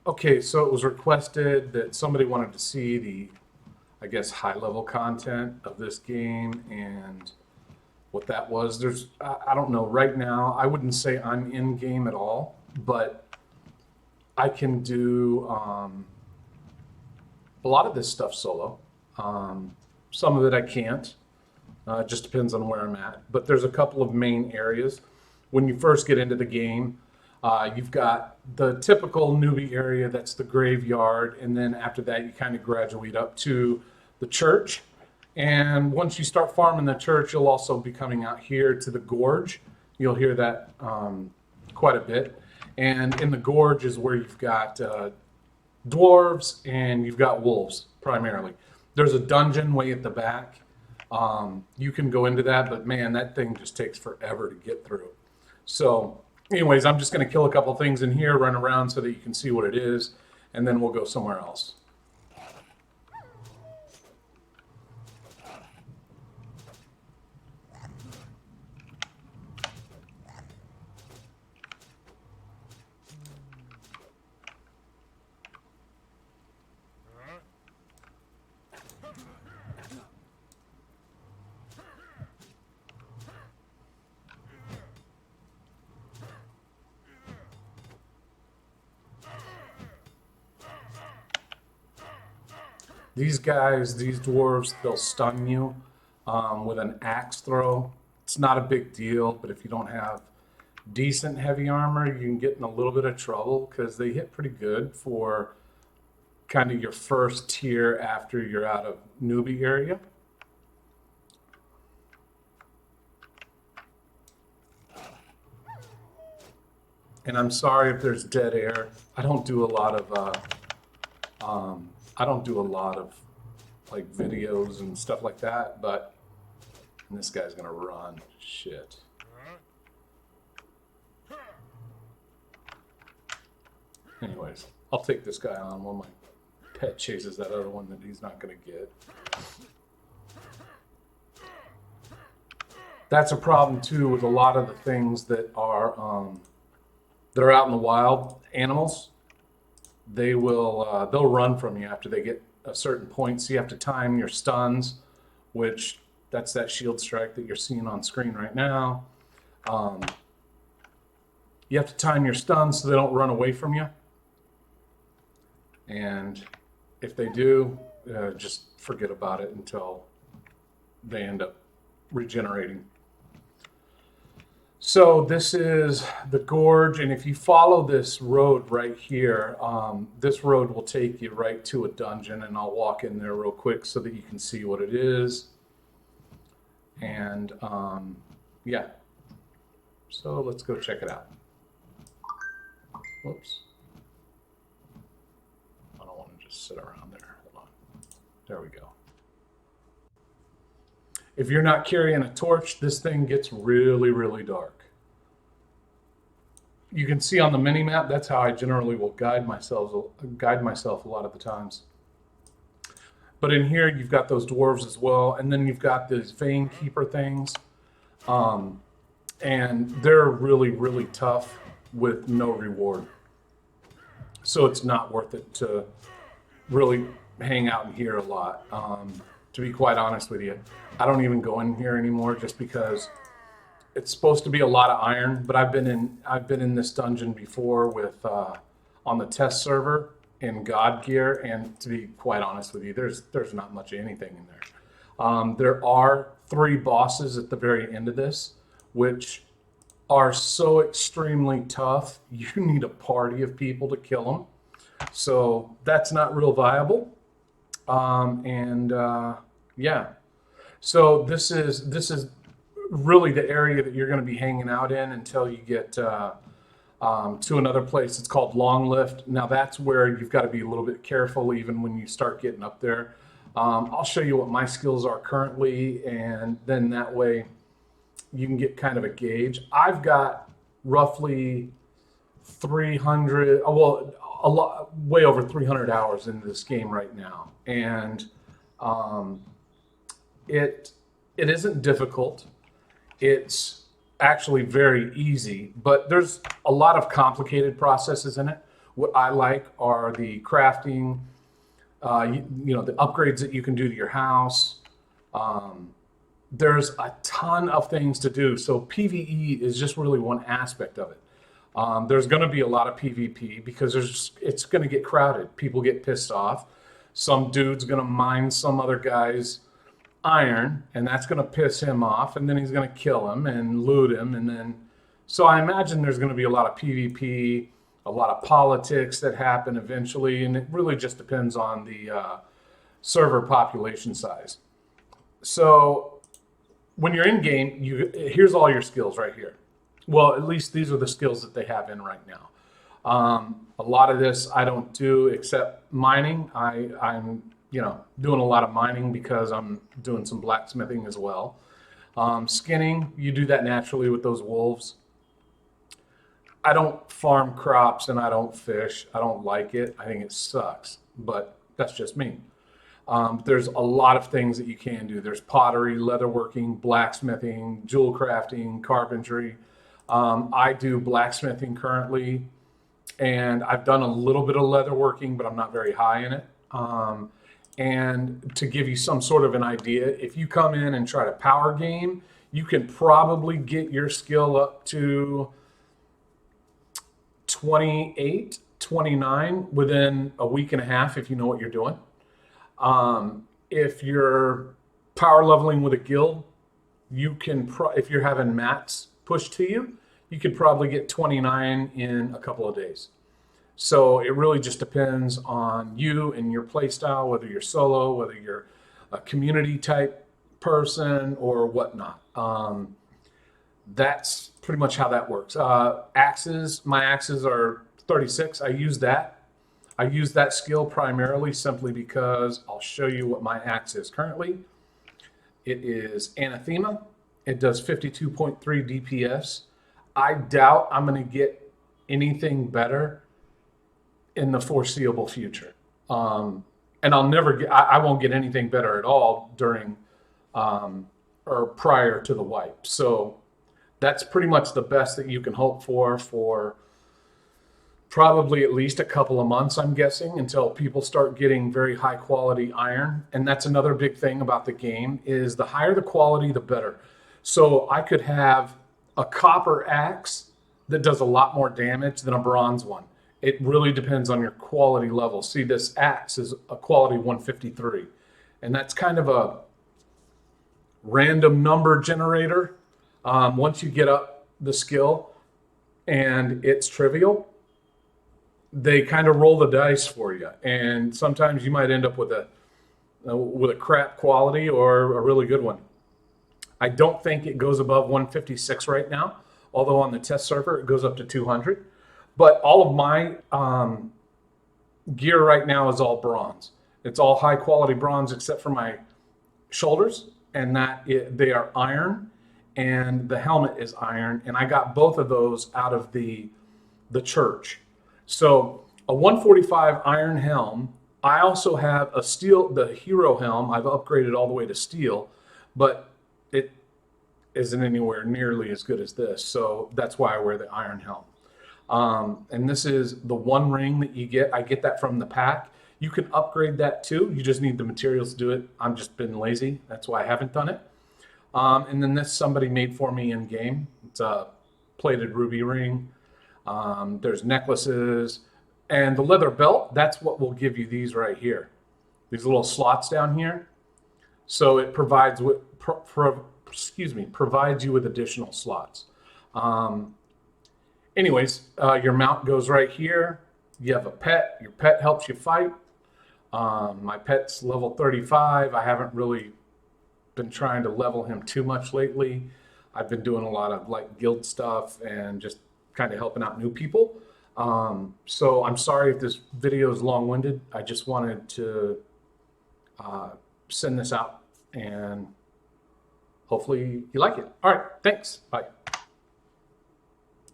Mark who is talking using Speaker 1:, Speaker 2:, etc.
Speaker 1: Okay, so it was requested that somebody wanted to see the, I guess, high-level content of this game and what that was. I don't know, right now, I wouldn't say I'm in game at all, but I can do a lot of this stuff solo. Some of it I can't. It just depends on where I'm at. But there's a couple of main areas. When you first get into the game, you've got the typical newbie area, that's the graveyard. And then after that, you kind of graduate up to the church. And once you start farming the church, you'll also be coming out here to the gorge. You'll hear that quite a bit. And in the gorge is where you've got dwarves and you've got wolves primarily. There's a dungeon way at the back. You can go into that, but man, that thing just takes forever to get through. So anyways, I'm just going to kill a couple things in here, run around so that you can see what it is, and then we'll go somewhere else. These guys, these dwarves, they'll stun you with an axe throw. It's not a big deal, but if you don't have decent heavy armor, you can get in a little bit of trouble because they hit pretty good for kind of your first tier after you're out of newbie area. And I'm sorry if there's dead air. I don't do a lot of like videos and stuff like that, but and this guy's gonna run. Shit. Anyways, I'll take this guy on while my pet chases that other one that he's not gonna get. That's a problem too with a lot of the things that are out in the wild. Animals, they'll run from you after they get a certain point. So you have to time your stuns, which that's that shield strike that you're seeing on screen right now. You have to time your stuns so they don't run away from you. And if they do, just forget about it until they end up regenerating. So this is the gorge, and if you follow this road right here, this road will take you right to a dungeon, and I'll walk in there real quick so that you can see what it is. And yeah, so let's go check it out. Whoops. I don't want to just sit around there. Hold on. There we go. If you're not carrying a torch, this thing gets really, really dark. You can see on the mini map, that's how I generally will guide myself a lot of the times. But in here, you've got those dwarves as well, and then you've got these vein keeper things, and they're really, really tough with no reward. So it's not worth it to really hang out in here a lot. To be quite honest with you, I don't even go in here anymore just because it's supposed to be a lot of iron. But I've been in this dungeon before with on the test server in God gear, and to be quite honest with you, there's not much of anything in there. There are 3 bosses at the very end of this, which are so extremely tough. You need a party of people to kill them. So that's not real viable. Yeah. So this is really the area that you're going to be hanging out in until you get to another place. It's called Long Lift. Now that's where you've got to be a little bit careful even when you start getting up there. I'll show you what my skills are currently, and then that way you can get kind of a gauge. I've got roughly 300, well, a lot, way over 300 hours into this game right now, and it isn't difficult. It's actually very easy, but there's a lot of complicated processes in it, What I like are the crafting, the upgrades that you can do to your house. Um, there's a ton of things to do. So PvE is just really one aspect of it. There's going to be a lot of PvP because it's going to get crowded. People get pissed off. Some dude's going to mine some other guy's iron, and that's going to piss him off, and then he's going to kill him and loot him, and then so I imagine there's going to be a lot of PvP, a lot of politics that happen eventually, and it really just depends on the server population size. So when you're in game, here's all your skills right here. Well, at least these are the skills that they have in right now. A lot of this I don't do except mining. I'm doing a lot of mining because I'm doing some blacksmithing as well. Skinning, you do that naturally with those wolves. I don't farm crops and I don't fish. I don't like it. I think it sucks, but that's just me. There's a lot of things that you can do. There's pottery, leatherworking, blacksmithing, jewel crafting, carpentry. I do blacksmithing currently, and I've done a little bit of leatherworking, but I'm not very high in it. And to give you some sort of an idea, if you come in and try to power game, you can probably get your skill up to 28, 29 within a week and a half if you know what you're doing. If you're power leveling with a guild, you can, if you're having mats pushed to you, you could probably get 29 in a couple of days. So it really just depends on you and your play style, whether you're solo, whether you're a community type person or whatnot. That's pretty much how that works. Axes, my axes are 36. I use that skill primarily simply because I'll show you what my axe is currently. It is Anathema. It does 52.3 DPS. I doubt I'm going to get anything better in the foreseeable future. And I won't get anything better at all during or prior to the wipe. So that's pretty much the best that you can hope for probably at least a couple of months, I'm guessing, until people start getting very high quality iron. And that's another big thing about the game is the higher the quality, the better. So I could have a copper axe that does a lot more damage than a bronze one. It really depends on your quality level. See, this axe is a quality 153, and that's kind of a random number generator. Once you get up the skill and it's trivial, they kind of roll the dice for you, and sometimes you might end up with a crap quality or a really good one. I don't think it goes above 156 right now, although on the test server it goes up to 200. But all of my gear right now is all bronze. It's all high quality bronze except for my shoulders, and they are iron, and the helmet is iron, and I got both of those out of the church. So a 145 iron helm. I also have the hero helm. I've upgraded all the way to steel, but it isn't anywhere nearly as good as this. So that's why I wear the iron helm. And this is the one ring that you get. I get that from the pack. You can upgrade that too. You just need the materials to do it. I've just been lazy. That's why I haven't done it. And then this somebody made for me in game. It's a plated ruby ring. There's necklaces and the leather belt. That's what will give you these right here. These little slots down here. So it provides provides you with additional slots. Anyways, your mount goes right here. You have a pet. Your pet helps you fight. My pet's level 35. I haven't really been trying to level him too much lately. I've been doing a lot of like guild stuff and just kind of helping out new people. So I'm sorry if this video is long-winded. I just wanted to send this out and hopefully you like it. All right, thanks. Bye.